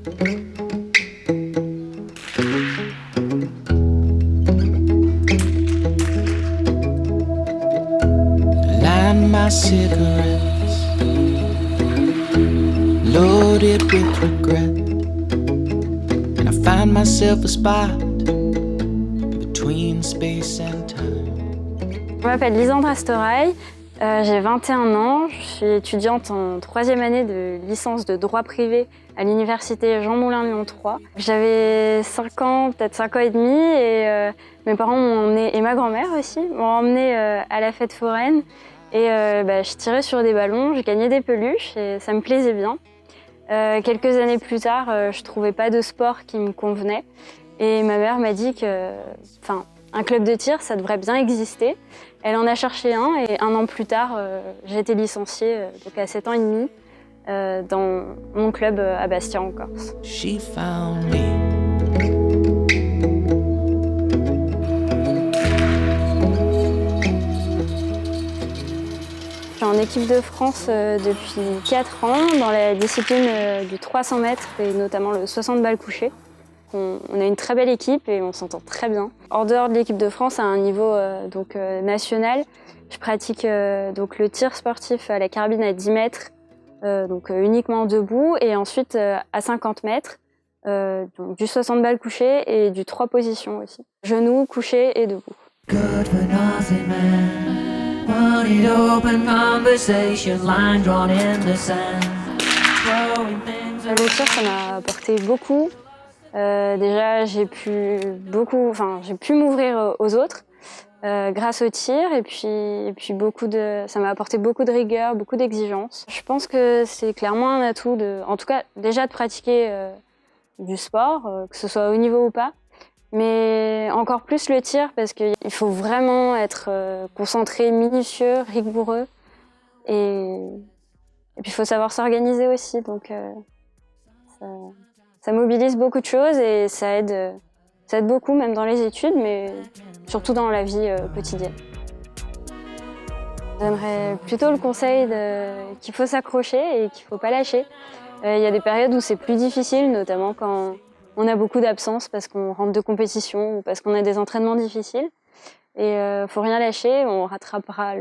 Line my cigarettes, loaded with regret, and I find myself a spot between space and time. Je m'appelle Lisandre Astorail, j'ai 21 ans, je suis étudiante en 3e année de licence de droit privé à l'université Jean Moulin Lyon 3. J'avais 5 ans, peut-être 5 ans et demi, et mes parents m'ont emmenée, et ma grand-mère aussi, m'ont emmenée à la fête foraine. Et je tirais sur des ballons, je gagnais des peluches et ça me plaisait bien. Quelques années plus tard, je trouvais pas de sport qui me convenait. Et ma mère m'a dit un club de tir, ça devrait bien exister. Elle en a cherché un et 1 an plus tard, j'ai été licenciée, donc à 7 ans et demi, dans mon club à Bastia en Corse. She found me. Je suis en équipe de France depuis 4 ans dans la discipline du 300 mètres et notamment le 60 balles couchées. On a une très belle équipe et on s'entend très bien. Hors dehors de l'équipe de France, à un niveau national, je pratique donc le tir sportif à la carabine à 10 mètres, uniquement debout, et ensuite à 50 mètres, donc du 60 balles couchées et du 3 positions aussi. Genoux, couché et debout. Good for nothing man. Wanted open conversation, line drawn in the sand. Le tir, ça m'a apporté beaucoup. Déjà, j'ai pu m'ouvrir aux autres grâce au tir, et puis ça m'a apporté beaucoup de rigueur, beaucoup d'exigence. Je pense que c'est clairement un atout en tout cas, déjà de pratiquer du sport, que ce soit au haut niveau ou pas. Mais encore plus le tir, parce qu'il faut vraiment être concentré, minutieux, rigoureux. Et puis il faut savoir s'organiser aussi. Donc ça mobilise beaucoup de choses et ça aide beaucoup, même dans les études, mais surtout dans la vie quotidienne. Je donnerais plutôt le conseil qu'il faut s'accrocher et qu'il ne faut pas lâcher. Il y a des périodes où c'est plus difficile, notamment quand on a beaucoup d'absences parce qu'on rentre de compétition ou parce qu'on a des entraînements difficiles. Et faut rien lâcher, on rattrapera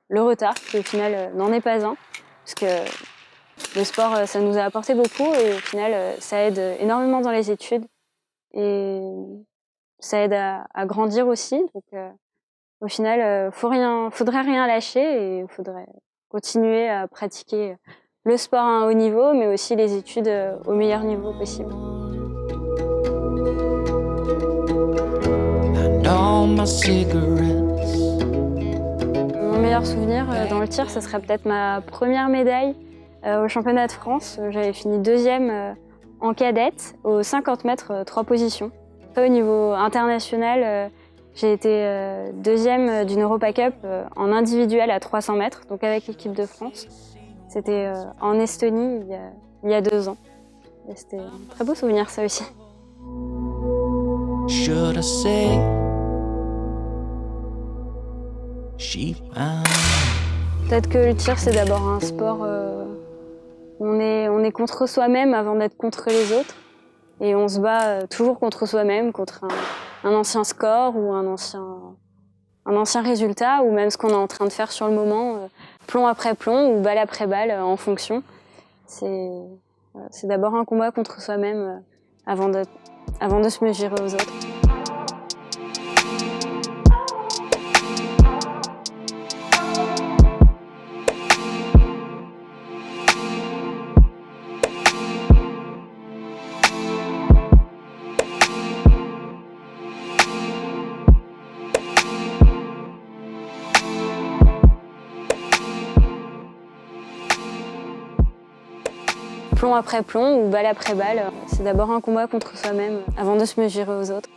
le retard, qui au final n'en est pas un. Parce que le sport, ça nous a apporté beaucoup et au final, ça aide énormément dans les études. Et ça aide à grandir aussi. Donc au final, faudrait rien lâcher et il faudrait continuer à pratiquer le sport à un haut niveau, mais aussi les études au meilleur niveau possible. Mon meilleur souvenir dans le tir, ce serait peut-être ma première médaille au championnat de France. J'avais fini 2e en cadette aux 50 mètres, 3 positions. Au niveau international, j'ai été 2e d'une Europa Cup en individuel à 300 mètres, donc avec l'équipe de France. C'était en Estonie il y a 2 ans. Et c'était un très beau souvenir, ça aussi. Should I say she found. Peut-être que le tir, c'est d'abord un sport où on est contre soi-même avant d'être contre les autres. Et on se bat toujours contre soi-même, contre un ancien score ou un ancien résultat, ou même ce qu'on est en train de faire sur le moment, plomb après plomb ou balle après balle, en fonction. C'est d'abord un combat contre soi-même avant de se mesurer aux autres. Plomb après plomb ou balle après balle, c'est d'abord un combat contre soi-même avant de se mesurer aux autres.